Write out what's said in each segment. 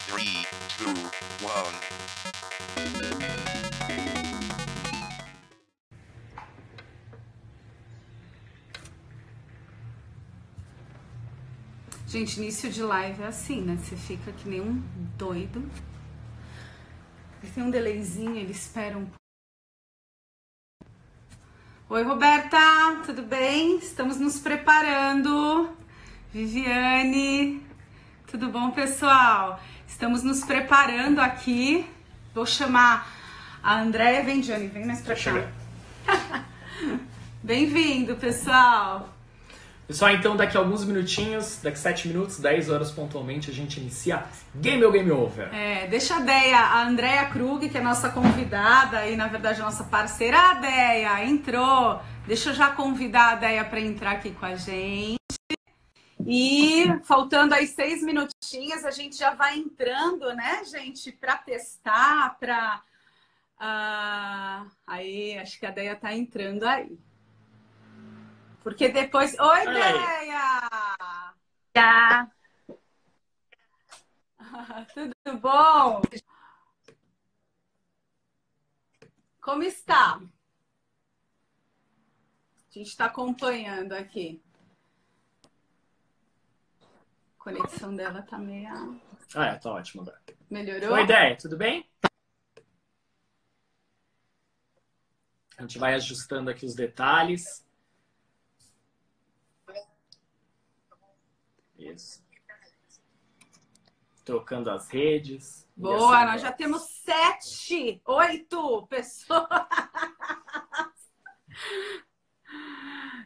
3, 2, 1. Gente, início de live é assim, né? Você fica que nem um doido. Ele tem um delayzinho, ele espera um pouco. Oi, Roberta, tudo bem? Estamos nos preparando. Viviane, tudo bom, pessoal? Estamos nos preparando aqui. Vou chamar a Andréia. Vem, Johnny, vem mais pra cá. Bem-vindo, pessoal. Pessoal, então daqui a alguns minutinhos, daqui 7 minutos, 10 horas pontualmente, a gente inicia Game ou Game Over. Deixa a Deia, a Andréia Krug, que é nossa convidada e na verdade a nossa parceira. A Deia entrou. Deixa eu já convidar a Deia para entrar aqui com a gente. E faltando aí 6 minutinhos, a gente já vai entrando, né, gente, para testar, para... Aí, acho que a Deia tá entrando aí. Porque depois... Oi, Deia! Já. Tudo bom? Como está? A gente está acompanhando aqui. A conexão dela tá meio... Tá ótimo agora. Melhorou? Oi, Ideia, tudo bem? A gente vai ajustando aqui os detalhes. Isso. Trocando as redes. Boa, assim nós já temos 7, 8 pessoas.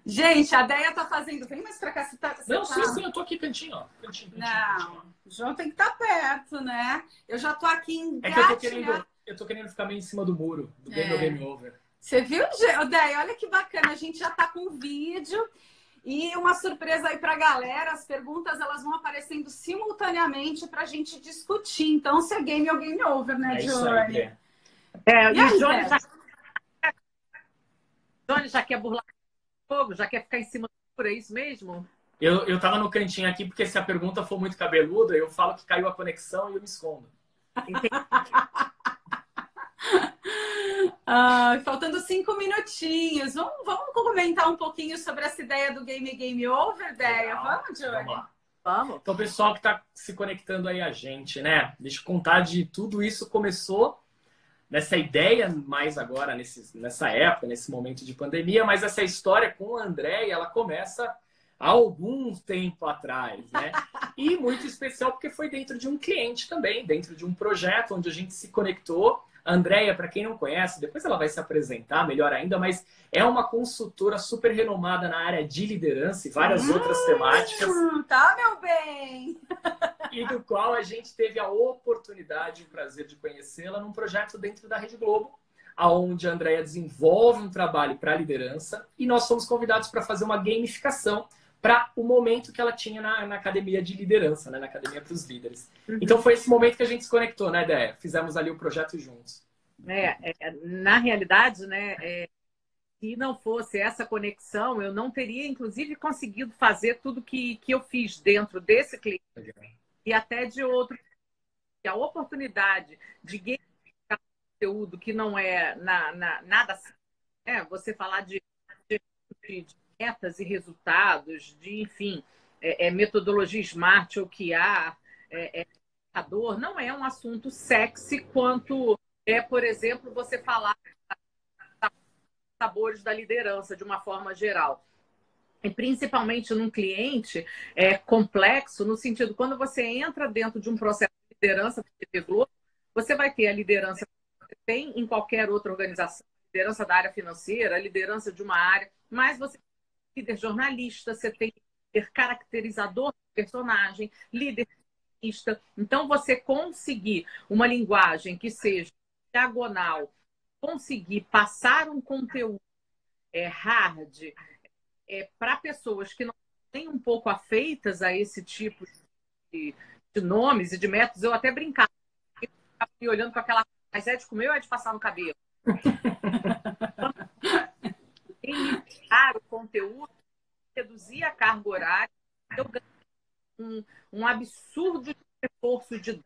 Gente, a Deia tá fazendo... Vem mais pra cá, você tá... Não, sim, eu tô aqui cantinho, ó. Cantinho. Não, o João tem que estar perto, né? Eu já tô aqui em É que eu tô querendo ficar meio em cima do muro, do Game ou Game Over. Você viu, Deia? Olha que bacana, a gente já tá com vídeo e uma surpresa aí pra galera. As perguntas, elas vão aparecendo simultaneamente pra gente discutir. Então, se é Game ou Game Over, né, Johnny? Isso aí, e aí, o Johnny já quer burlar o fogo, já quer ficar em cima do muro, é isso mesmo? Eu tava no cantinho aqui porque se a pergunta for muito cabeluda, eu falo que caiu a conexão e eu me escondo. Entendi. Faltando 5 minutinhos. Vamos comentar um pouquinho sobre essa ideia do Game Over, Deia? Vamos, Johnny? Vamos lá. Vamos. Então, pessoal que tá se conectando aí a gente, né? Deixa eu contar de tudo isso começou nessa ideia mais agora, nessa época, nesse momento de pandemia, mas essa história com a Andréia, ela começa há algum tempo atrás, né? E muito especial porque foi dentro de um cliente também, dentro de um projeto onde a gente se conectou. A Andréia, para quem não conhece, depois ela vai se apresentar melhor ainda, mas é uma consultora super renomada na área de liderança e várias outras temáticas. Tá, meu bem! E do qual a gente teve a oportunidade e o prazer de conhecê-la num projeto dentro da Rede Globo, onde a Andréia desenvolve um trabalho para liderança e nós fomos convidados para fazer uma gamificação para o momento que ela tinha na academia de liderança, né? Na academia para os líderes. Então foi esse momento que a gente se conectou, né, Déia? Fizemos ali o projeto juntos. Na realidade, né, se não fosse essa conexão, eu não teria, inclusive, conseguido fazer tudo que eu fiz dentro desse cliente e até de outro. A oportunidade de gamificar conteúdo que não é nada assim, né? Você falar de metas e resultados, de, enfim, metodologia SMART, OKR, não é um assunto sexy quanto por exemplo, você falar sabores da liderança de uma forma geral. E principalmente num cliente complexo, no sentido, quando você entra dentro de um processo de liderança da TV Globo, você vai ter a liderança que você tem em qualquer outra organização, liderança da área financeira, liderança de uma área, mas você tem líder jornalista, você tem líder caracterizador do personagem, líder artista. Então, você conseguir uma linguagem que seja diagonal, conseguir passar um conteúdo hard para pessoas que não têm um pouco afeitas a esse tipo de nomes e de métodos, eu até brincava, me olhando com aquela, mas é de comer ou é de passar no cabelo? Iniciar o conteúdo, reduzir a carga horária, eu ganho um absurdo de reforço de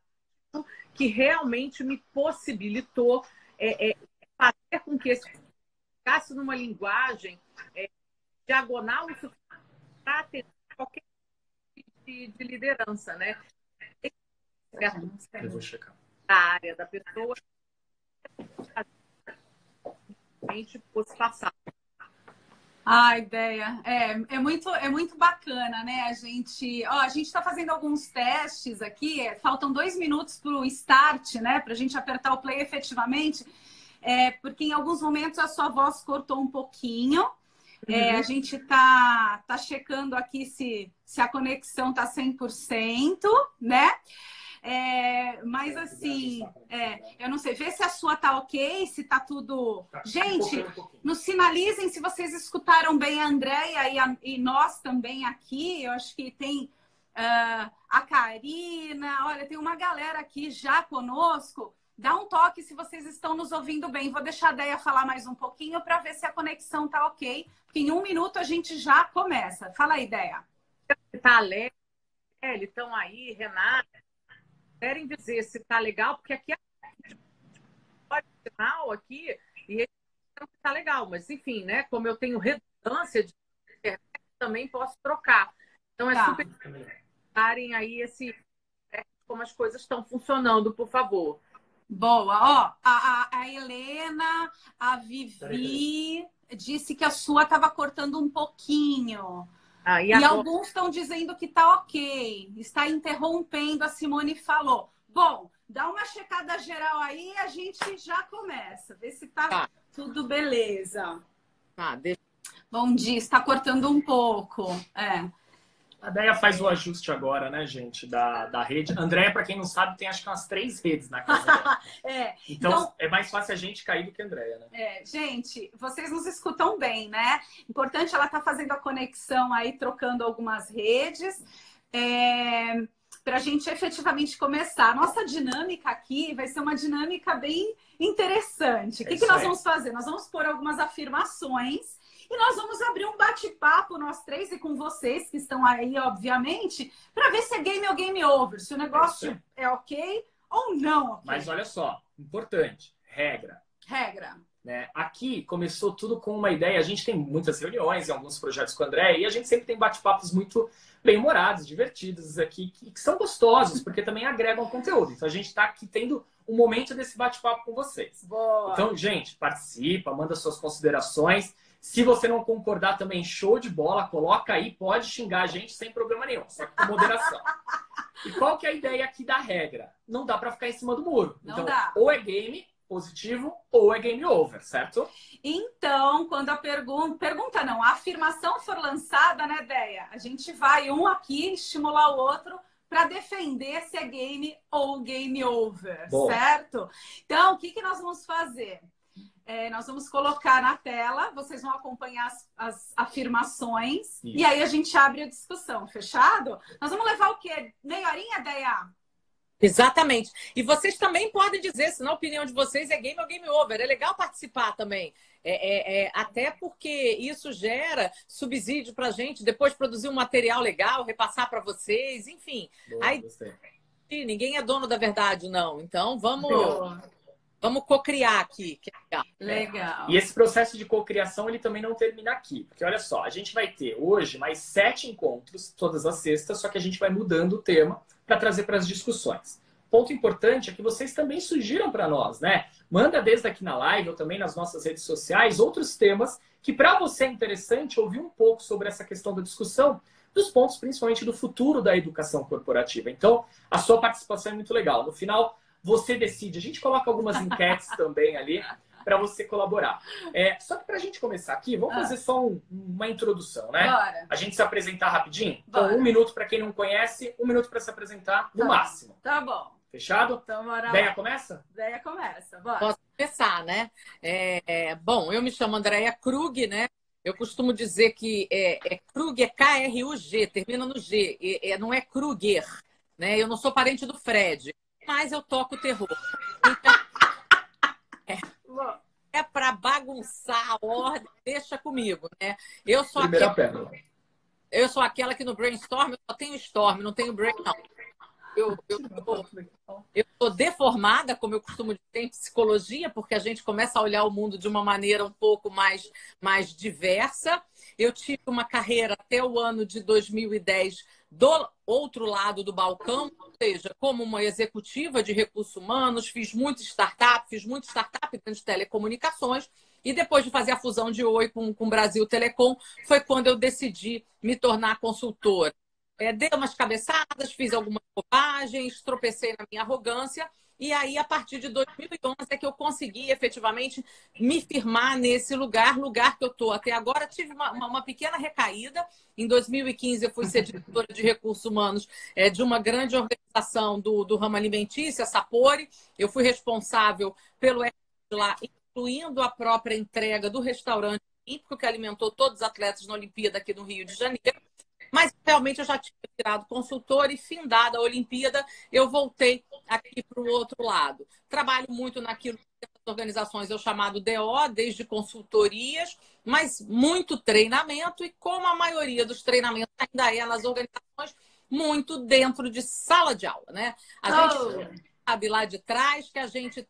que realmente me possibilitou fazer com que esse ficasse numa linguagem diagonal o suficiente para atender qualquer tipo de liderança, né? Eu vou checar. A área da pessoa realmente fosse passar. A ideia é muito bacana, né? A gente está fazendo alguns testes aqui. Faltam 2 minutos para o start, né? Para a gente apertar o play efetivamente, porque em alguns momentos a sua voz cortou um pouquinho. A gente tá checando aqui se a conexão tá 100%, né? Mas assim, eu não sei, vê se a sua tá ok, se tá tudo. Gente, nos sinalizem se vocês escutaram bem a Andréia e nós também aqui. Eu acho que tem a Karina, olha, tem uma galera aqui já conosco. Dá um toque se vocês estão nos ouvindo bem. Vou deixar a Deia falar mais um pouquinho para ver se a conexão tá ok, porque em 1 minuto a gente já começa. Fala aí, Deia. Tá alegre, estão aí, Renata. Querem dizer se tá legal, porque aqui é final aqui e eles não tá legal, mas enfim, né? Como eu tenho redundância de internet, também posso trocar. Então super darem aí como as coisas estão funcionando, por favor. Boa, ó, a Helena, a Vivi disse que a sua estava cortando um pouquinho. E alguns estão dizendo que tá ok. Está interrompendo, a Simone falou. Bom, dá uma checada geral aí e a gente já começa. Vê se tá tudo beleza. Bom dia, está cortando um pouco. A Deia faz o ajuste agora, né, gente, da rede. Andréia, para quem não sabe, tem acho que umas 3 redes na casa dela. Então, é mais fácil a gente cair do que a Andréia, né? Gente, vocês nos escutam bem, né? Importante, ela tá fazendo a conexão aí, trocando algumas redes. Para a gente efetivamente começar. A nossa dinâmica aqui vai ser uma dinâmica bem interessante. O que nós vamos fazer? Nós vamos pôr algumas afirmações e nós vamos abrir um bate-papo, nós 3 e com vocês que estão aí, obviamente, para ver se é game ou game over, se o negócio é ok ou não. Okay. Mas olha só, importante, regra. Né? Aqui começou tudo com uma ideia. A gente tem muitas reuniões em alguns projetos com o André e a gente sempre tem bate-papos muito bem-humorados, divertidos aqui, que são gostosos, porque também agregam conteúdo. Então a gente está aqui tendo um momento desse bate-papo com vocês. Boa. Então, gente, participa, manda suas considerações. Se você não concordar também, show de bola, coloca aí, pode xingar a gente sem problema nenhum, só que com moderação. E qual que é a ideia aqui da regra? Não dá para ficar em cima do muro. Não dá. Ou é game positivo ou é game over, certo? Então, quando a a afirmação for lançada, né, Deia? A gente vai um aqui estimular o outro para defender se é game ou game over, certo? Então, o que nós vamos fazer? Nós vamos colocar na tela, vocês vão acompanhar as afirmações e aí a gente abre a discussão, fechado? Nós vamos levar o quê? Meia horinha, Deia? Exatamente. E vocês também podem dizer se na opinião de vocês é game ou game over. É legal participar também. Até porque isso gera subsídio para a gente depois produzir um material legal, repassar para vocês, enfim. Boa, aí, ninguém é dono da verdade, não. Então, vamos cocriar aqui. Que é legal. E esse processo de cocriação, ele também não termina aqui. Porque, olha só, a gente vai ter hoje mais 7 encontros, todas as sextas, só que a gente vai mudando o tema para trazer para as discussões. Ponto importante é que vocês também sugiram para nós, né? Manda desde aqui na live ou também nas nossas redes sociais outros temas que para você é interessante ouvir um pouco sobre essa questão da discussão, dos pontos principalmente do futuro da educação corporativa. Então, a sua participação é muito legal. No final, você decide. A gente coloca algumas enquetes também ali para você colaborar. Só que para a gente começar aqui, vamos fazer só uma introdução, né? Bora. A gente se apresentar rapidinho? Bora. Então, 1 minuto para quem não conhece, 1 minuto para se apresentar no máximo. Tá bom. Fechado? Então, bora lá. Deia começa? Deia começa, bora. Posso começar, né? Bom, eu me chamo Andréia Krug, né? Eu costumo dizer que Krug é K-R-U-G, termina no G, não é Kruger, né? Eu não sou parente do Fred, mas eu toco terror. Então, para bagunçar a ordem, deixa comigo, né? Eu sou Primeira pérola. Eu sou aquela que no brainstorm eu só tenho storm, não tenho brain, não. eu tô deformada, como eu costumo dizer em psicologia, porque a gente começa a olhar o mundo de uma maneira um pouco mais diversa. Eu tive uma carreira até o ano de 2010 do outro lado do balcão, ou seja, como uma executiva de recursos humanos, fiz muita startup de telecomunicações, e depois de fazer a fusão de Oi com o Brasil Telecom, foi quando eu decidi me tornar consultora. Dei umas cabeçadas, fiz algumas bobagens, tropecei na minha arrogância, e aí, a partir de 2011, é que eu consegui efetivamente me firmar nesse lugar que eu estou até agora. Tive uma pequena recaída. Em 2015, eu fui ser diretora de recursos humanos de uma grande organização do ramo alimentício, a Sapori. Eu fui responsável pelo RH lá, incluindo a própria entrega do restaurante olímpico, que alimentou todos os atletas na Olimpíada aqui no Rio de Janeiro. Mas realmente eu já tinha virado consultora e, findada a Olimpíada, eu voltei aqui para o outro lado. Trabalho muito naquilo que as organizações eu chamado DO, desde consultorias, mas muito treinamento, e como a maioria dos treinamentos ainda é nas organizações, muito dentro de sala de aula, né? A gente sabe lá de trás que a gente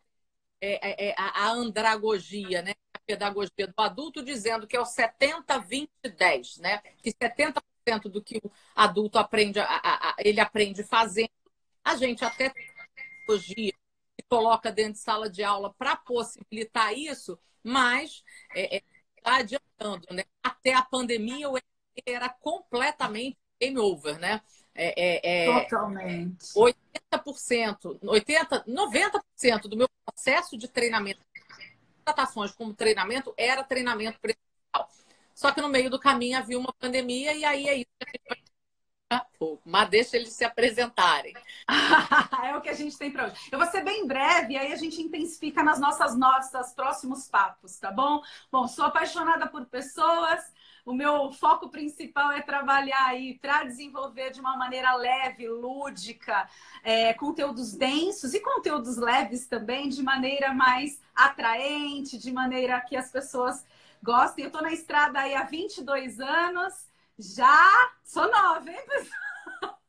a andragogia, né? A pedagogia do adulto, dizendo que é o 70-20-10, né? Que 70% do que o adulto aprende, ele aprende fazendo. A gente até tem tecnologia que coloca dentro de sala de aula para possibilitar isso, mas tá adiantando, né? Até a pandemia o EAD era completamente game over, né? Totalmente. 90% do meu processo de treinamento, tratações como treinamento, era treinamento presencial. Só que no meio do caminho havia uma pandemia, e aí é isso que a gente vai... Mas deixa eles se apresentarem. É o que a gente tem para hoje. Eu vou ser bem breve, aí a gente intensifica nas nossos próximos papos, tá bom? Bom, sou apaixonada por pessoas. O meu foco principal é trabalhar aí para desenvolver de uma maneira leve, lúdica, conteúdos densos e conteúdos leves também, de maneira mais atraente, de maneira que as pessoas gostem. Eu estou na estrada aí há 22 anos, já sou nova, hein, pessoal?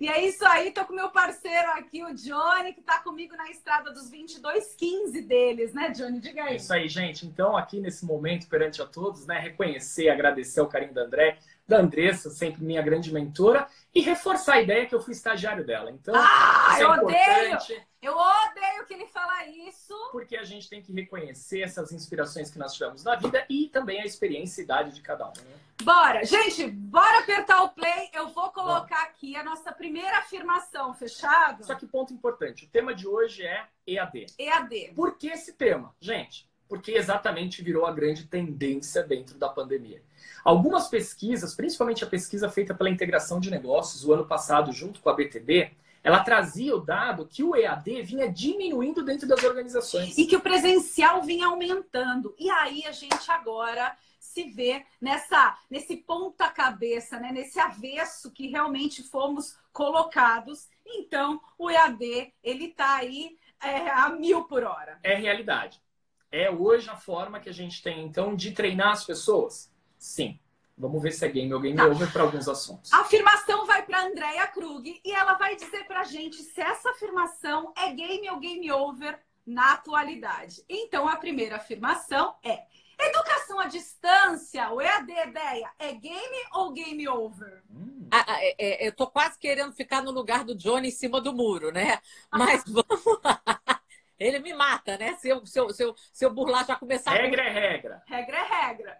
E é isso aí, tô com meu parceiro aqui, o Johnny, que tá comigo na estrada dos 22,15 deles, né, Johnny? Diga aí. É isso aí, gente. Então, aqui nesse momento, perante a todos, né, reconhecer, agradecer o carinho da André, da Andressa, sempre minha grande mentora, e reforçar a ideia que eu fui estagiário dela. Então, isso é importante. Eu odeio que ele fala isso. Porque a gente tem que reconhecer essas inspirações que nós tivemos na vida e também a experiência e idade de cada um, né? Bora, gente, bora apertar o play. Eu vou colocar aqui a nossa primeira afirmação, fechado? Só que ponto importante, o tema de hoje é EAD. EAD. Por que esse tema? Gente, porque exatamente virou a grande tendência dentro da pandemia. Algumas pesquisas, principalmente a pesquisa feita pela Integração de Negócios, o ano passado, junto com a BTB, ela trazia o dado que o EAD vinha diminuindo dentro das organizações. E que o presencial vinha aumentando. E aí a gente agora se vê nesse ponta-cabeça, né? Nesse avesso que realmente fomos colocados. Então, o EAD, ele tá aí a 1000 por hora. É realidade. É hoje a forma que a gente tem, então, de treinar as pessoas? Sim. Vamos ver se é game ou game over para alguns assuntos. A afirmação vai para a Andrea Krug e ela vai dizer para a gente se essa afirmação é game ou game over na atualidade. Então, a primeira afirmação é: educação à distância, o EAD, ideia, é game ou game over? Eu tô quase querendo ficar no lugar do Johnny em cima do muro, né? Mas vamos lá. Ele me mata, né? Se eu burlar, já começar... Regra é regra. Regra é regra.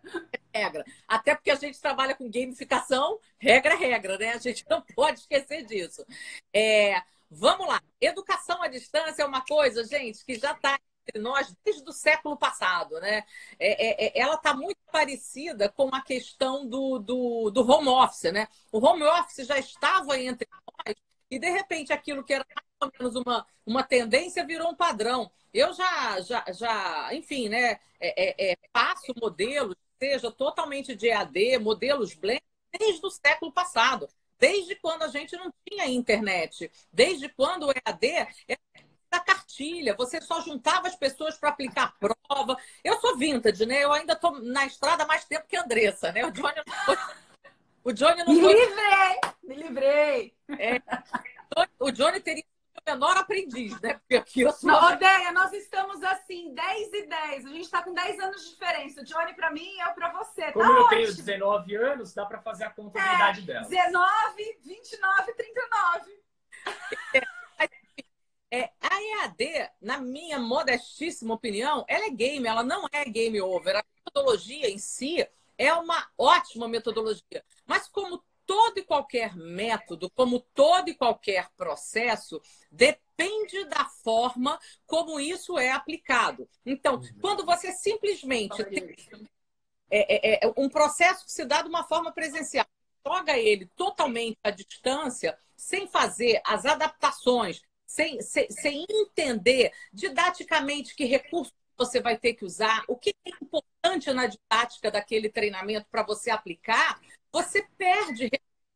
Regra. Até porque a gente trabalha com gamificação, regra é regra, né? A gente não pode esquecer disso. Vamos lá. Educação à distância é uma coisa, gente, que já está entre nós desde o século passado, né? Ela está muito parecida com a questão do home office, né? O home office já estava entre nós e, de repente, aquilo que era mais ou menos uma tendência virou um padrão. Eu já enfim, né? Faço modelos, seja totalmente de EAD, modelos blend, desde o século passado. Desde quando a gente não tinha internet. Desde quando o EAD era da cartilha. Você só juntava as pessoas para aplicar prova. Eu sou vintage, né? Eu ainda estou na estrada há mais tempo que a Andressa, né? O Johnny não foi... Me livrei! O Johnny teria sido o menor aprendiz, né? Porque aqui eu sou... Não, Odeia, nós estamos assim, 10 e 10. A gente está com 10 anos de diferença. O Johnny para mim e eu para você. Como tá eu ótimo. tenho 19 anos, dá para fazer a conta da idade dela. 19, 29, 39. A EAD, na minha modestíssima opinião, ela é game, ela não é game over. A metodologia em si é uma ótima metodologia. Mas como todo e qualquer método, como todo e qualquer processo, depende da forma como isso é aplicado. Então, quando você simplesmente tem um processo que se dá de uma forma presencial, joga ele totalmente à distância, sem fazer as adaptações, sem entender didaticamente que recursos você vai ter que usar, o que é importante na didática daquele treinamento para você aplicar, você perde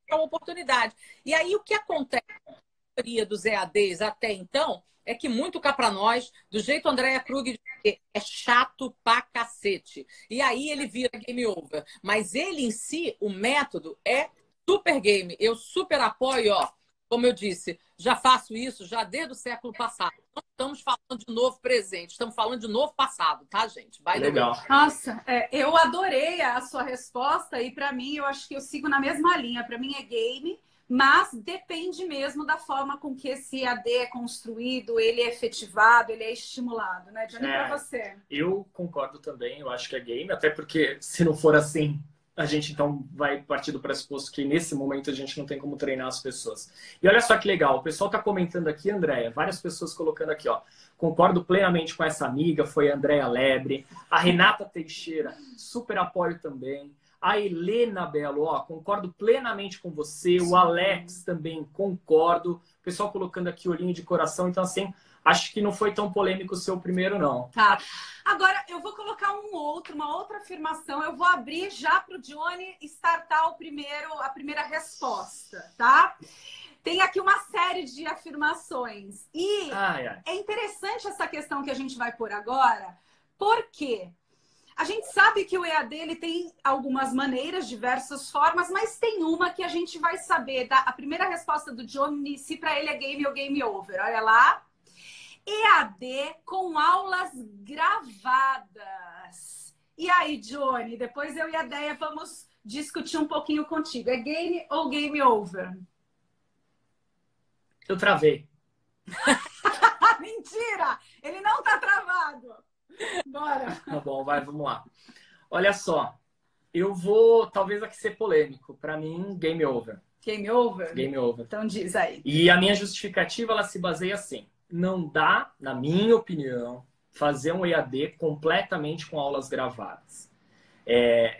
a oportunidade. E aí o que acontece na maioria dos EADs até então é que muito cá para nós, do jeito Andréa Krug é chato pra cacete. E aí ele vira game over. Mas ele em si, o método é super game. Eu super apoio, ó. Como eu disse, já faço isso já desde o século passado. Não estamos falando de novo presente, estamos falando de novo passado, tá, gente? Legal. Nossa, eu adorei a sua resposta e para mim, eu acho que eu sigo na mesma linha. Para mim é game, mas depende mesmo da forma com que esse AD é construído, ele é efetivado, ele é estimulado, né? Johnny, para você. Eu concordo também, eu acho que é game, até porque se não for assim, a gente então vai partir do pressuposto que nesse momento a gente não tem como treinar as pessoas. E olha só que legal, o pessoal está comentando aqui, Andréia, várias pessoas colocando aqui, ó. Concordo plenamente com essa amiga, foi a Andréia Lebre, a Renata Teixeira, super apoio também. A Helena Belo, ó, concordo plenamente com você. O Alex também, concordo. O pessoal colocando aqui olhinho de coração. Então, assim, acho que não foi tão polêmico o seu primeiro, não. Tá. Agora, eu vou colocar uma outra afirmação. Eu vou abrir já para o Johnny startar a primeira resposta, tá? Tem aqui uma série de afirmações. E é interessante essa questão que a gente vai pôr agora, porque a gente sabe que o EAD ele tem algumas maneiras, diversas formas, mas tem uma que a gente vai saber. A primeira resposta do Johnny, se para ele é game ou game over. Olha lá. EAD com aulas gravadas. E aí, Johnny, depois eu e a Deia vamos discutir um pouquinho contigo. É game ou game over? Eu travei. Mentira! Ele não tá travado. Bora. Tá bom, vamos lá. Olha só, eu vou talvez aqui ser polêmico. Para mim, game over. Game over? Game over. Então diz aí. E a minha justificativa, ela se baseia assim. Não dá, na minha opinião, fazer um EAD completamente com aulas gravadas.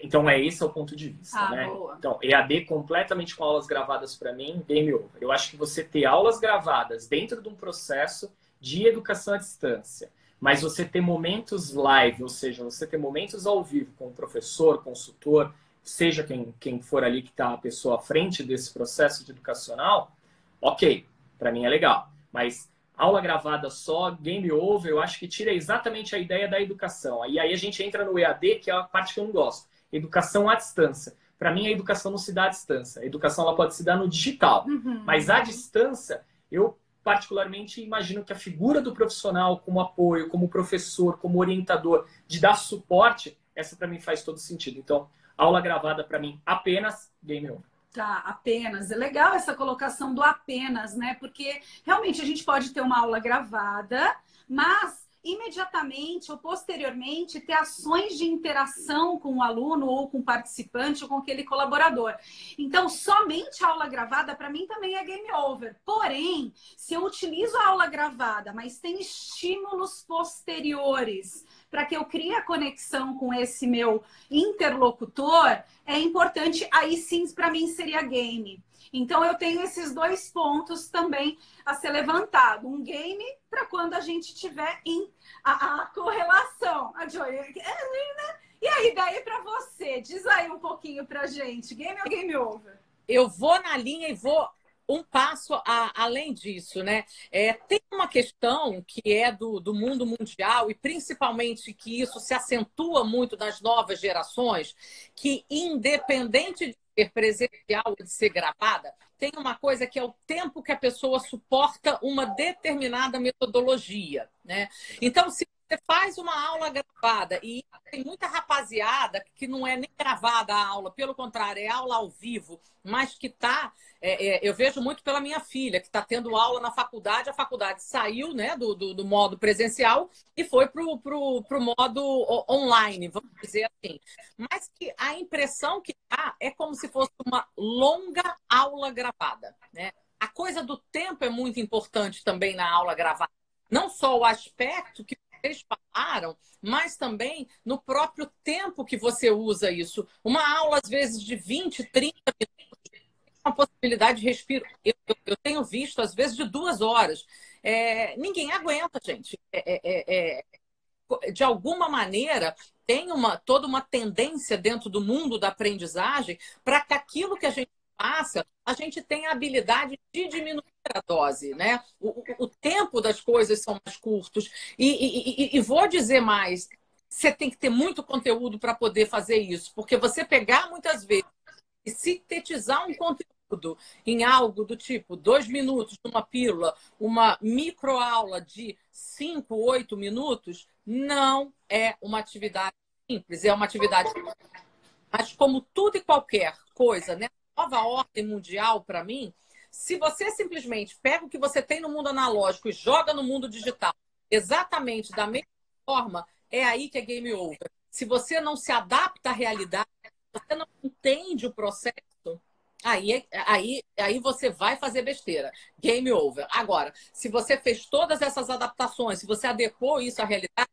Então, esse é o ponto de vista, né? Boa. Então, EAD completamente com aulas gravadas, para mim, game over. Eu acho que você ter aulas gravadas dentro de um processo de educação à distância, mas você ter momentos live, ou seja, você ter momentos ao vivo com o professor, consultor, seja quem for ali que está a pessoa à frente desse processo de educacional, ok, para mim é legal. Mas aula gravada só, game over, eu acho que tira exatamente a ideia da educação. E aí a gente entra no EAD, que é a parte que eu não gosto. Educação à distância. Para mim, a educação não se dá à distância. A educação ela pode se dar no digital. Mas à distância, eu particularmente imagino que a figura do profissional como apoio, como professor, como orientador, de dar suporte, essa para mim faz todo sentido. Então, aula gravada para mim apenas game over. Tá, apenas. É legal essa colocação do apenas, né? Porque realmente a gente pode ter uma aula gravada, mas imediatamente ou posteriormente ter ações de interação com o aluno ou com o participante ou com aquele colaborador. Então, somente a aula gravada, para mim, também é game over. Porém, se eu utilizo a aula gravada, mas tem estímulos posteriores para que eu crie a conexão com esse meu interlocutor, é importante, aí sim, para mim, seria game. Então, eu tenho esses dois pontos também a ser levantado. Um game para quando a gente tiver a correlação. A Joy, e aí, daí para você? Diz aí um pouquinho pra gente. Game ou game over? Eu vou na linha e vou um passo além disso, né? Tem uma questão que é do mundo mundial e principalmente que isso se acentua muito nas novas gerações, que independente de ser presencial ou de ser gravada, tem uma coisa que é o tempo que a pessoa suporta uma determinada metodologia, né? Então, se você faz uma aula gravada e tem muita rapaziada que não é nem gravada a aula, pelo contrário, é aula ao vivo, mas que está... eu vejo muito pela minha filha, que está tendo aula na faculdade, a faculdade saiu, né, do modo presencial e foi para o modo online, vamos dizer assim. Mas que a impressão que dá é como se fosse uma longa aula gravada, né? A coisa do tempo é muito importante também na aula gravada. Não só o aspecto que vocês falaram, mas também no próprio tempo que você usa isso. Uma aula, às vezes, de 20, 30 minutos, uma possibilidade de respiro. Eu tenho visto, às vezes, de 2 horas. Ninguém aguenta, gente. De alguma maneira, tem toda uma tendência dentro do mundo da aprendizagem para que aquilo que a gente passa, a gente tenha a habilidade de diminuir a dose, né? O tempo das coisas são mais curtos. E vou dizer mais, você tem que ter muito conteúdo para poder fazer isso, porque você pegar muitas vezes e sintetizar um conteúdo em algo do tipo 2 minutos numa pílula, uma microaula de 5, 8 minutos, não é uma atividade simples, é uma atividade... Mas como tudo e qualquer coisa, né? Nova ordem mundial, para mim, se você simplesmente pega o que você tem no mundo analógico e joga no mundo digital exatamente da mesma forma, é aí que é game over. Se você não se adapta à realidade, você não entende o processo, aí você vai fazer besteira. Game over. Agora, se você fez todas essas adaptações, se você adequou isso à realidade,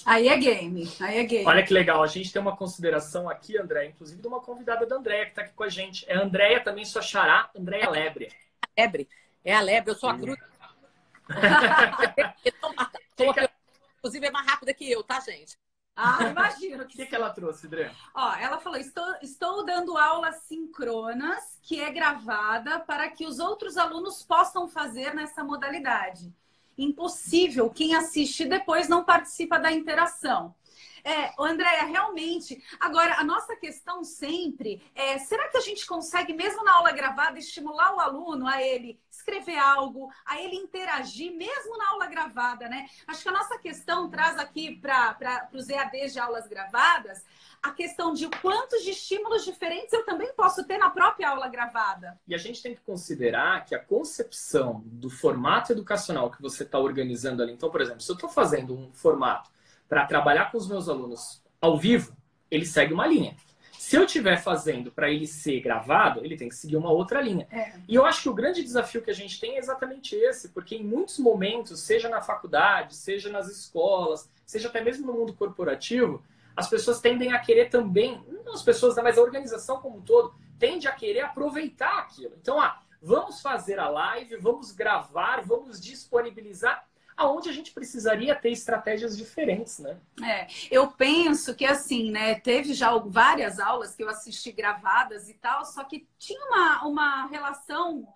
aí é game. Aí é game. Olha que legal. A gente tem uma consideração aqui, André, inclusive de uma convidada da Andréia, que está aqui com a gente. É a Andréia também, sua xará, Andréia Lebre. Lebre. É a lebre, eu sou a cruz. Inclusive é mais rápida que eu, tá, gente? Imagino. O que ela trouxe, André? Ela falou, estou dando aulas síncronas, que é gravada, para que os outros alunos possam fazer nessa modalidade. Impossível, quem assiste depois não participa da interação. Andréia, realmente, agora a nossa questão sempre é, será que a gente consegue, mesmo na aula gravada, estimular o aluno a ele escrever algo, a ele interagir, mesmo na aula gravada, né? Acho que a nossa questão traz aqui para os EADs de aulas gravadas a questão de quantos de estímulos diferentes eu também posso ter na própria aula gravada. E a gente tem que considerar que a concepção do formato educacional que você está organizando ali, então, por exemplo, se eu estou fazendo um formato para trabalhar com os meus alunos ao vivo, ele segue uma linha. Se eu estiver fazendo para ele ser gravado, ele tem que seguir uma outra linha. E eu acho que o grande desafio que a gente tem é exatamente esse, porque em muitos momentos, seja na faculdade, seja nas escolas, seja até mesmo no mundo corporativo, as pessoas tendem a querer também, não as pessoas, mas a organização como um todo, tende a querer aproveitar aquilo. Então, vamos fazer a live, vamos gravar, vamos disponibilizar, aonde a gente precisaria ter estratégias diferentes, né? Eu penso que assim, né? Teve já várias aulas que eu assisti gravadas e tal, só que tinha uma relação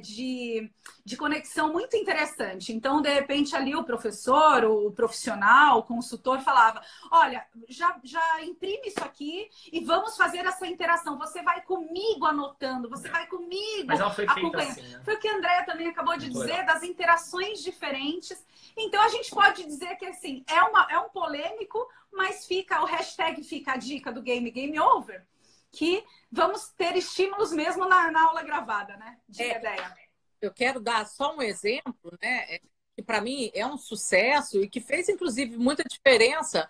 de conexão muito interessante. Então, de repente, ali o professor, o profissional, o consultor falava, olha, já imprime isso aqui e vamos fazer essa interação. Você vai comigo anotando, você vai comigo. Mas ela foi feita acompanhando. assim, né? Foi o que a Andréia também acabou de dizer, das interações diferentes. Então, a gente pode dizer que, assim, é um polêmico, mas o hashtag fica a dica do Game Over, que vamos ter estímulos mesmo na aula gravada, né? De ideia. Eu quero dar só um exemplo, né? Que para mim é um sucesso e que fez, inclusive, muita diferença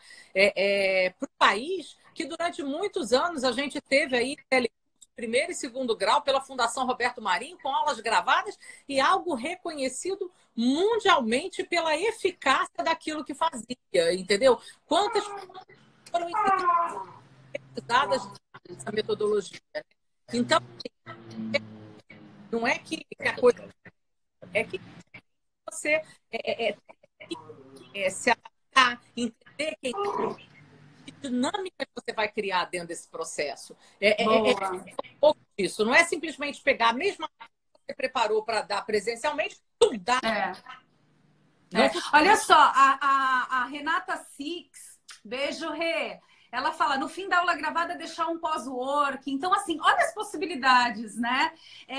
para o país, que durante muitos anos a gente teve aí primeiro e segundo grau pela Fundação Roberto Marinho, com aulas gravadas e algo reconhecido mundialmente pela eficácia daquilo que fazia, entendeu? Quantas foram utilizadas essa metodologia. Então, não é que a coisa... É que você se adaptar, entender que dinâmica que você vai criar dentro desse processo. Um pouco disso. Não é simplesmente pegar a mesma coisa que você preparou para dar presencialmente, tudo dá. Olha só, a Renata Six, beijo, Rê. Ela fala, no fim da aula gravada, deixar um pós-work. Então, assim, olha as possibilidades, né?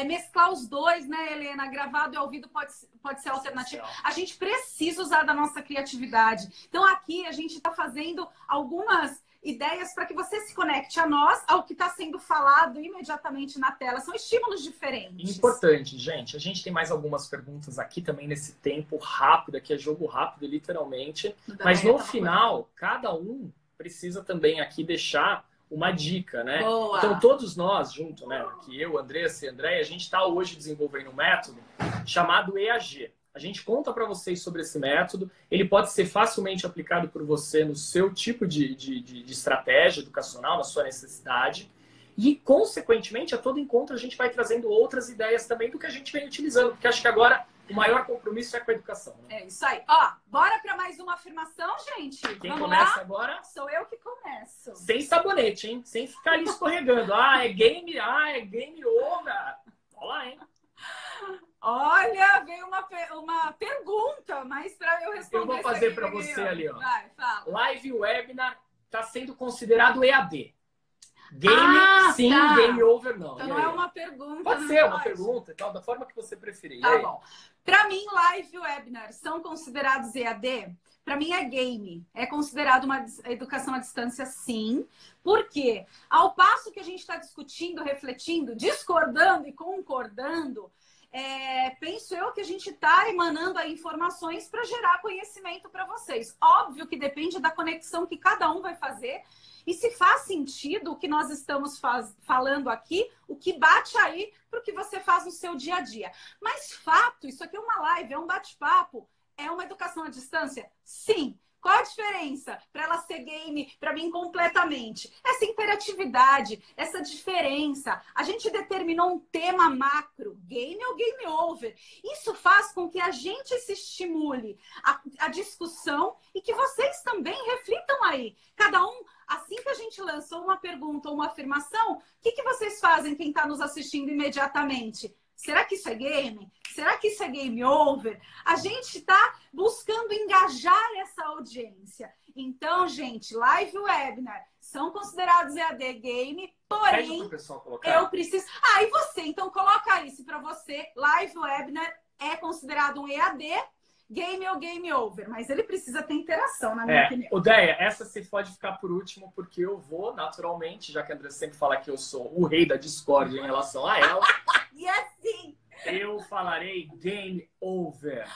Mesclar os dois, né, Helena? Gravado e ouvido pode ser alternativo. A gente precisa usar da nossa criatividade. Então, aqui a gente está fazendo algumas ideias para que você se conecte a nós, ao que está sendo falado imediatamente na tela. São estímulos diferentes. Importante, gente. A gente tem mais algumas perguntas aqui também nesse tempo rápido, aqui é jogo rápido, literalmente. Mas no final, cada um precisa também aqui deixar uma dica, né? Boa. Então, todos nós, junto, né? Aqui eu, Andressa e Andréia, a gente está hoje desenvolvendo um método chamado EAG. A gente conta para vocês sobre esse método. Ele pode ser facilmente aplicado por você no seu tipo de estratégia educacional, na sua necessidade. E, consequentemente, a todo encontro a gente vai trazendo outras ideias também do que a gente vem utilizando. Porque acho que agora o maior compromisso é com a educação. Né? É isso aí. Ó, bora para mais uma afirmação, gente? Quem Vamos começa lá? agora? Sou eu que começo. Sem sabonete, hein? Sem ficar ali escorregando. É game over. Olha lá, hein? Olha, veio uma pergunta, mas para eu responder. Eu vou fazer para você ali, ó. Vai, fala. Live webinar está sendo considerado EAD. Game, sim, tá. Game over, não. Então não é uma pergunta. Pode ser uma pergunta, tal, da forma que você preferir. Tá bom. Para mim, live webinar são considerados EAD? Para mim é game. É considerado uma educação à distância, sim. Por quê? Ao passo que a gente está discutindo, refletindo, discordando e concordando, penso eu que a gente está emanando aí informações para gerar conhecimento para vocês. Óbvio que depende da conexão que cada um vai fazer e se faz sentido o que nós estamos falando aqui, o que bate aí para o que você faz no seu dia a dia. Mas fato, isso aqui é uma live, é um bate-papo, é uma educação à distância? Sim. Qual a diferença para ela ser game, para mim, completamente? Essa interatividade, essa diferença. A gente determinou um tema macro, game ou game over. Isso faz com que a gente se estimule a discussão e que vocês também reflitam aí. Cada um, assim que a gente lançou uma pergunta ou uma afirmação, o que vocês fazem, quem está nos assistindo imediatamente? Será que isso é game? Será que isso é game over? A gente está buscando engajar essa audiência. Então, gente, live webinar são considerados EAD game, porém, eu preciso... e você? Então, coloca aí, se para você, live webinar é considerado um EAD, game ou game over. Mas ele precisa ter interação, na minha opinião. Odeia, essa você pode ficar por último, porque eu vou, naturalmente, já que a André sempre fala que eu sou o rei da discórdia em relação a ela... E assim... Eu falarei game over.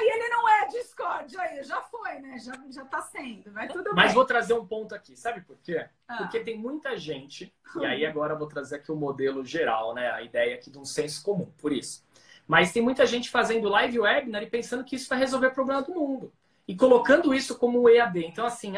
E ele não é Discord aí, já foi, né? Já tá sendo, mas tudo bem. Mas vou trazer um ponto aqui, sabe por quê? Porque tem muita gente, e aí agora eu vou trazer aqui o modelo geral, né? A ideia aqui de um senso comum, por isso. Mas tem muita gente fazendo live webinar e pensando que isso vai resolver o problema do mundo. E colocando isso como EAD. Então, assim,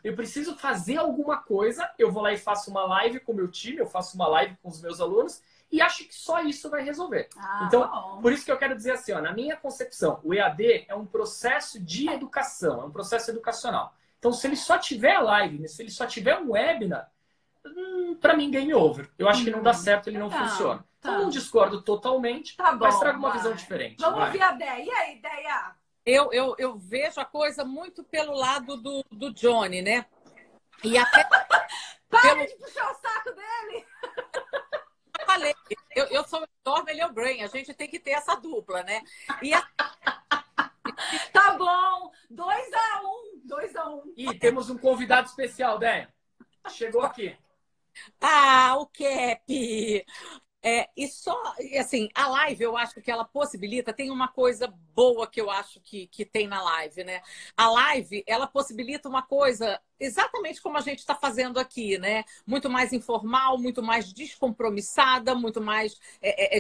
eu preciso fazer alguma coisa, eu vou lá e faço uma live com o meu time, eu faço uma live com os meus alunos, e acho que só isso vai resolver. Então, por isso que eu quero dizer assim, na minha concepção, o EAD é um processo de educação, é um processo educacional. Então, se ele só tiver live, se ele só tiver um webinar, para mim, game over. Eu acho que não dá certo, ele não funciona. Então, não discordo totalmente, mas trago uma visão diferente. Vamos ouvir a Déia. E aí, Déia? Eu vejo a coisa muito pelo lado do Johnny, né? E até... Para de puxar o saco dele! Falei, eu sou o Storm, ele é o Brain, a gente tem que ter essa dupla, né? Tá bom, 2-1. E temos um convidado especial, Déia. Chegou aqui. O Cap! Assim, a live eu acho que ela possibilita, tem uma coisa boa que eu acho que tem na live, né? A live, ela possibilita uma coisa exatamente como a gente está fazendo aqui, né? Muito mais informal, muito mais descompromissada, muito mais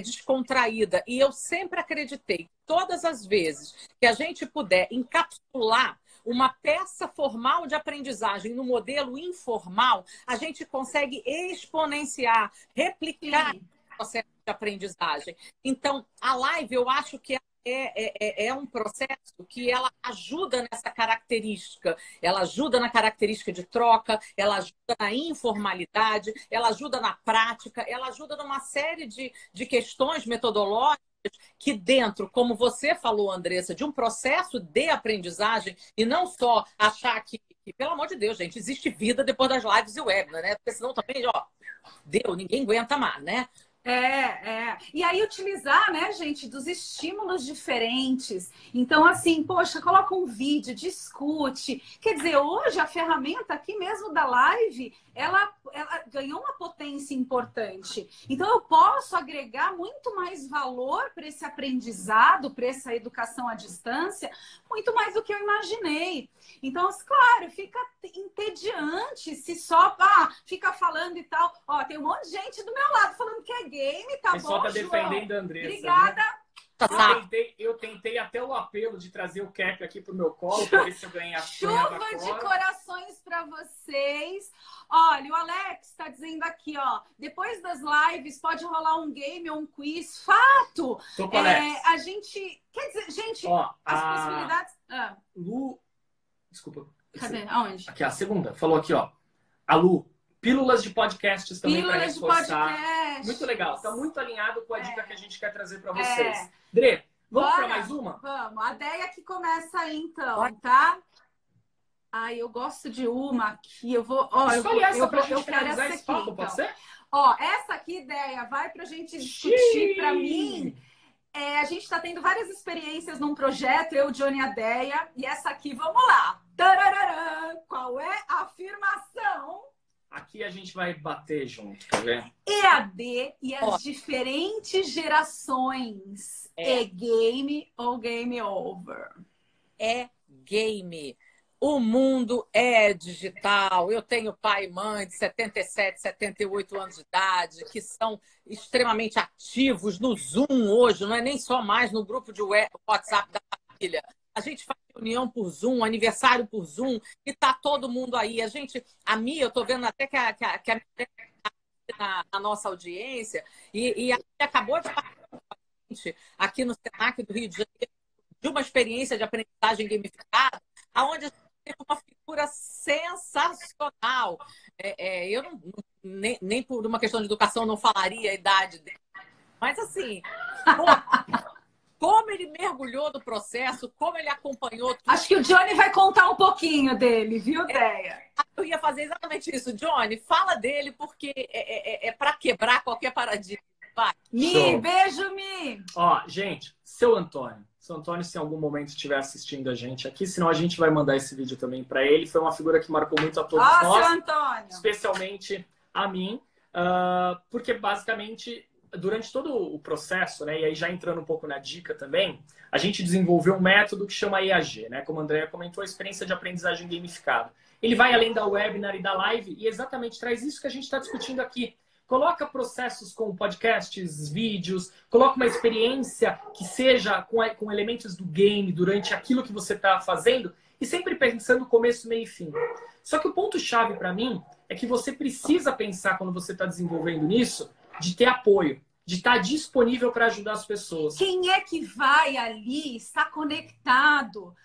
descontraída. E eu sempre acreditei, todas as vezes que a gente puder encapsular uma peça formal de aprendizagem no modelo informal, a gente consegue exponenciar, replicar o processo de aprendizagem. Então, a live, eu acho que ela é um processo que ela ajuda nessa característica. Ela ajuda na característica de troca, ela ajuda na informalidade, ela ajuda na prática, ela ajuda numa série de questões metodológicas que dentro, como você falou, Andressa, de um processo de aprendizagem e não só achar que pelo amor de Deus, gente, existe vida depois das lives e webinar, né? Porque senão também, ó, ninguém aguenta mais, né? E aí utilizar, né, gente, dos estímulos diferentes. Então, assim, poxa, coloca um vídeo, discute. Quer dizer, hoje a ferramenta aqui mesmo da live, ela ganhou uma potência importante. Então, eu posso agregar muito mais valor para esse aprendizado, para essa educação à distância, muito mais do que eu imaginei. Então, claro, fica entediante se só fica falando e tal. Ó, tem um monte de gente do meu lado falando que é game, tá bom, o pessoal tá João? defendendo a Andressa. Obrigada. Eu tentei até o apelo de trazer o Cap aqui pro meu colo, para ver se eu ganhei a chuva de corações para vocês. Olha, o Alex está dizendo aqui, ó, depois das lives pode rolar um game ou um quiz. Fato! Tô com Alex. A gente, quer dizer, gente, ó, as possibilidades... Lu, desculpa. Cadê? Aonde? Aqui, a segunda. Falou aqui, ó. A Lu, pílulas de podcasts também para reforçar. Podcast. Muito legal. Tá muito alinhado com a dica que a gente quer trazer para vocês. Dre, vamos para mais uma? Vamos. A Deia que começa aí, então, tá? Ai, eu gosto de uma aqui. Eu vou... Ó, eu quero essa aqui. Papo, pode ser? Ó, essa aqui, Deia, vai pra gente discutir. Para mim, a gente tá tendo várias experiências num projeto, eu, Johnny e a Deia. E essa aqui, vamos lá. Tarararã. Qual é a afirmação? Aqui a gente vai bater junto, tá vendo? EAD e as diferentes gerações. É game ou game over? É game. O mundo é digital. Eu tenho pai e mãe de 77, 78 anos de idade, que são extremamente ativos no Zoom hoje, não é nem só mais no grupo de WhatsApp da família. A gente faz reunião por Zoom, aniversário por Zoom, e tá todo mundo aí. A Mia, eu tô vendo até que a Mia na nossa audiência, e a Mia acabou de falar com a gente aqui no Senac do Rio de Janeiro, de uma experiência de aprendizagem gamificada, onde a gente teve uma figura sensacional. Eu nem por uma questão de educação não falaria a idade dele, mas assim... Como ele mergulhou no processo, como ele acompanhou tudo. Acho que o Johnny vai contar um pouquinho dele, viu, Deia? Eu ia fazer exatamente isso. Johnny, fala dele, porque é para quebrar qualquer paradigma. Vai. Mi, beijo, Mi! Ó, gente, seu Antônio, se em algum momento estiver assistindo a gente aqui, senão a gente vai mandar esse vídeo também para ele. Foi uma figura que marcou muito a todos nós. Seu Antônio! Especialmente a mim, porque basicamente... Durante todo o processo, né, e aí já entrando um pouco na dica também, a gente desenvolveu um método que chama EAG, né, como a Andrea comentou, a experiência de aprendizagem gamificada. Ele vai além da webinar e da live e exatamente traz isso que a gente está discutindo aqui. Coloca processos com podcasts, vídeos, coloca uma experiência que seja com elementos do game durante aquilo que você está fazendo e sempre pensando começo, meio e fim. Só que o ponto-chave para mim é que você precisa pensar, quando você está desenvolvendo isso, de ter apoio, de estar disponível para ajudar as pessoas. Quem é que vai ali, está conectado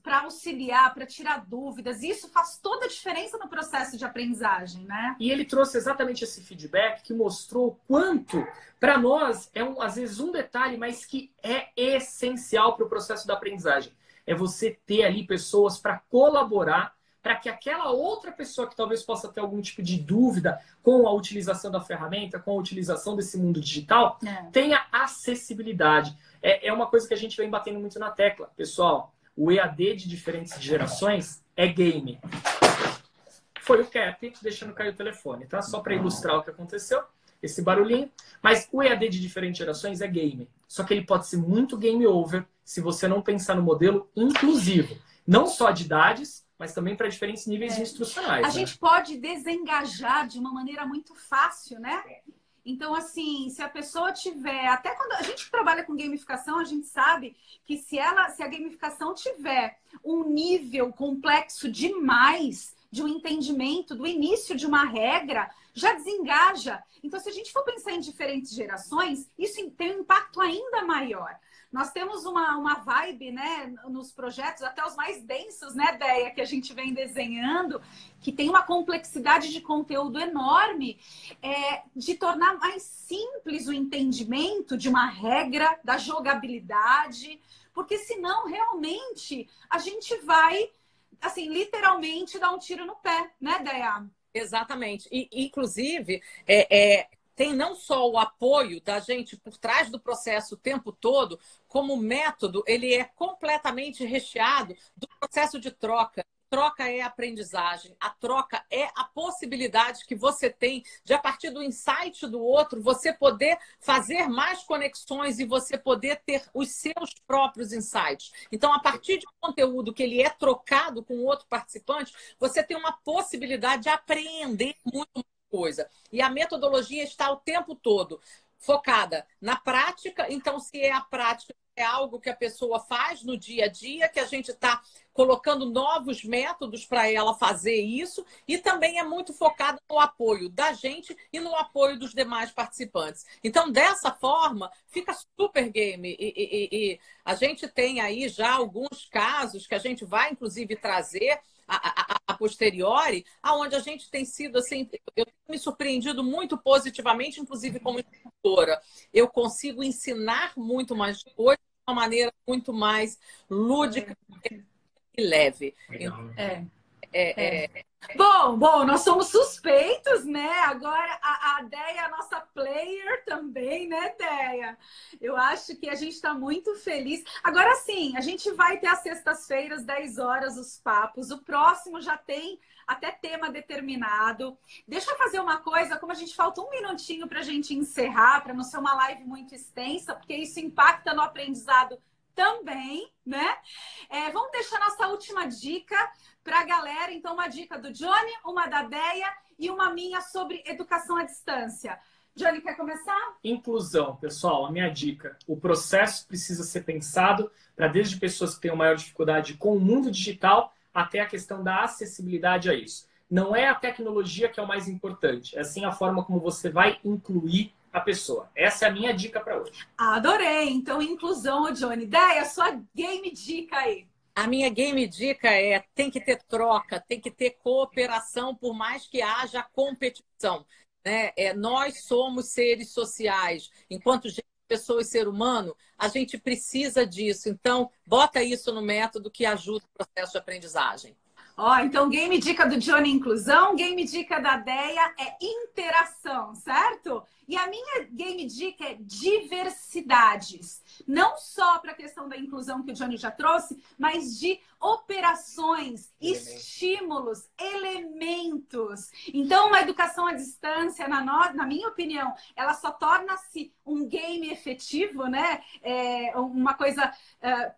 para auxiliar, para tirar dúvidas? Isso faz toda a diferença no processo de aprendizagem, né? E ele trouxe exatamente esse feedback que mostrou quanto, para nós, às vezes um detalhe, mas que é essencial para o processo da aprendizagem. É você ter ali pessoas para colaborar, para que aquela outra pessoa que talvez possa ter algum tipo de dúvida com a utilização da ferramenta, com a utilização desse mundo digital, tenha acessibilidade. É uma coisa que a gente vem batendo muito na tecla. Pessoal, o EAD de diferentes gerações é game. Foi o Cap deixando cair o telefone, tá? Só para ilustrar o que aconteceu, esse barulhinho. Mas o EAD de diferentes gerações é game. Só que ele pode ser muito game over se você não pensar no modelo inclusivo. Não só de idades, mas também para diferentes níveis instrucionais. A gente pode desengajar de uma maneira muito fácil, né? Então, assim, se a pessoa tiver... Até quando a gente trabalha com gamificação, a gente sabe que se a gamificação tiver um nível complexo demais de um entendimento do início de uma regra, já desengaja. Então, se a gente for pensar em diferentes gerações, isso tem um impacto ainda maior. nós temos uma vibe, né, nos projetos, até os mais densos, né, Deia, que a gente vem desenhando, que tem uma complexidade de conteúdo enorme, de tornar mais simples o entendimento de uma regra, da jogabilidade, porque senão realmente a gente vai, assim, literalmente dar um tiro no pé, né, Deia? Exatamente. E, inclusive, tem não só o apoio da gente por trás do processo o tempo todo, como o método, ele é completamente recheado do processo de troca. Troca é aprendizagem, a troca é a possibilidade que você tem de, a partir do insight do outro, você poder fazer mais conexões e você poder ter os seus próprios insights. Então, a partir de um conteúdo que ele é trocado com outro participante, você tem uma possibilidade de aprender muito mais coisa. E a metodologia está o tempo todo focada na prática. Então, se é a prática, é algo que a pessoa faz no dia a dia, que a gente está colocando novos métodos para ela fazer isso, e também é muito focado no apoio da gente e no apoio dos demais participantes. Então, dessa forma, fica super game. E a gente tem aí já alguns casos que a gente vai, inclusive, trazer a posteriori, aonde a gente tem sido, assim, eu tenho me surpreendido muito positivamente, inclusive como instrutora. Eu consigo ensinar muito mais coisas de uma maneira muito mais lúdica e leve. Bom, nós somos suspeitos, né? Agora a Deia é a nossa player também, né, Deia? Eu acho que a gente está muito feliz. Agora sim, a gente vai ter às sextas-feiras, 10 horas, os papos. O próximo já tem até tema determinado. Deixa eu fazer uma coisa, como a gente falta um minutinho para a gente encerrar, para não ser uma live muito extensa, porque isso impacta no aprendizado também, né? Vamos deixar nossa última dica para a galera. Então, uma dica do Johnny, uma da Deia e uma minha sobre educação à distância. Johnny, quer começar? Inclusão, pessoal, a minha dica. O processo precisa ser pensado para desde pessoas que tenham maior dificuldade com o mundo digital até a questão da acessibilidade a isso. Não é a tecnologia que é o mais importante, é sim a forma como você vai incluir a pessoa. Essa é a minha dica para hoje. Adorei! Então, inclusão, Johnny. Deia, sua game dica aí. A minha game dica tem que ter troca, tem que ter cooperação, por mais que haja competição. Né? Nós somos seres sociais. Enquanto pessoa e ser humano, a gente precisa disso. Então, bota isso no método que ajuda o processo de aprendizagem. Então, game dica do Johnny, inclusão. Game dica da Deia é interação, certo? E a minha game dica é diversidades. Não só para a questão da inclusão que o Johnny já trouxe, mas de operações, estímulos, elementos. Então, a educação à distância, na minha opinião, ela só torna-se um game efetivo, né? Uma coisa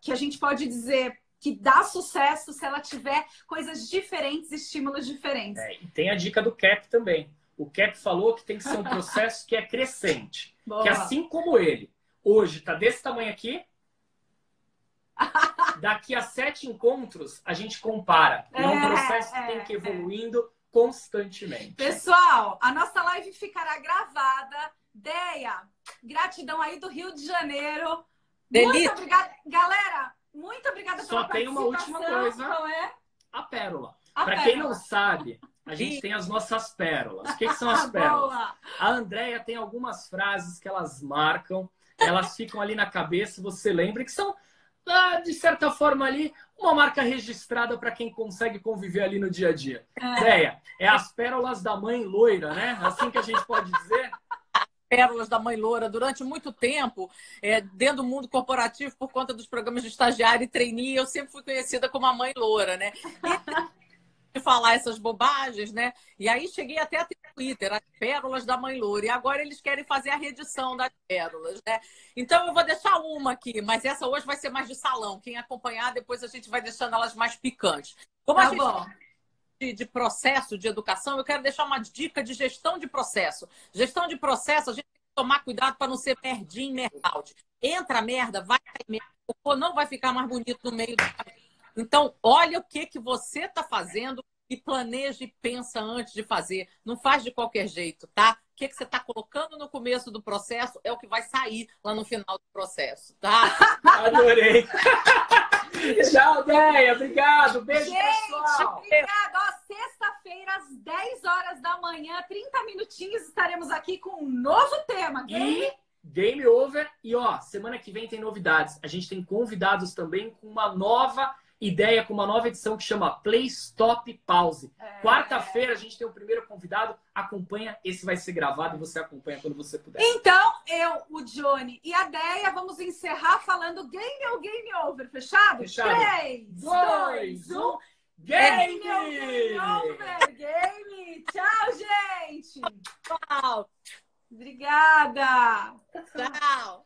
que a gente pode dizer que dá sucesso se ela tiver coisas diferentes, estímulos diferentes. E tem a dica do CAP também. O CAP falou que tem que ser um processo que é crescente. Boa. Que assim como ele, hoje está desse tamanho aqui, daqui a 7 encontros a gente compara. É um processo que tem que ir evoluindo constantemente. Pessoal, a nossa live ficará gravada. Deia, gratidão aí do Rio de Janeiro. Delícia. Muito obrigada. Galera, muito obrigada pela participação. Só tem uma última coisa. Qual é? A pérola. Para quem não sabe, a gente tem as nossas pérolas. O que são as pérolas? Boa. A Andrea tem algumas frases que elas marcam, elas ficam ali na cabeça, você lembra, que são, de certa forma, ali, uma marca registrada para quem consegue conviver ali no dia a dia. Andrea, é as pérolas da mãe loira, né? Assim que a gente pode dizer. Pérolas da mãe loura. Durante muito tempo, dentro do mundo corporativo, por conta dos programas de estagiário e trainee, eu sempre fui conhecida como a mãe loura, né? E de falar essas bobagens, né? E aí cheguei até a ter Twitter, as pérolas da mãe loura. E agora eles querem fazer a reedição das pérolas, né? Então eu vou deixar uma aqui, mas essa hoje vai ser mais de salão. Quem acompanhar, depois a gente vai deixando elas mais picantes. Como a gente de processo de educação, eu quero deixar uma dica de gestão de processo. Gestão de processo, a gente tem que tomar cuidado para não ser merdinho, merdout. Entra merda, vai cair merda, o cocô não vai ficar mais bonito no meio do caminho. Então, olha o que você está fazendo e planeja e pensa antes de fazer. Não faz de qualquer jeito, tá? que você está colocando no começo do processo é o que vai sair lá no final do processo, tá? Adorei. Tchau, Deia. Obrigado. Beijo, Gente, pessoal. obrigada. Ó, sexta-feira, às 10 horas da manhã, 30 minutinhos, estaremos aqui com um novo tema. E game over. E ó, semana que vem tem novidades. A gente tem convidados também com uma nova ideia, com uma nova edição que chama Play, Stop, Pause. Quarta-feira a gente tem o primeiro convidado. Acompanha, esse vai ser gravado e você acompanha quando você puder. Então, eu, o Johnny e a Deia vamos encerrar falando game ou game over. Fechado? Fechado. 3, 2, 1. Game! Game over! Game! Tchau, gente! Tchau! Obrigada! Tchau!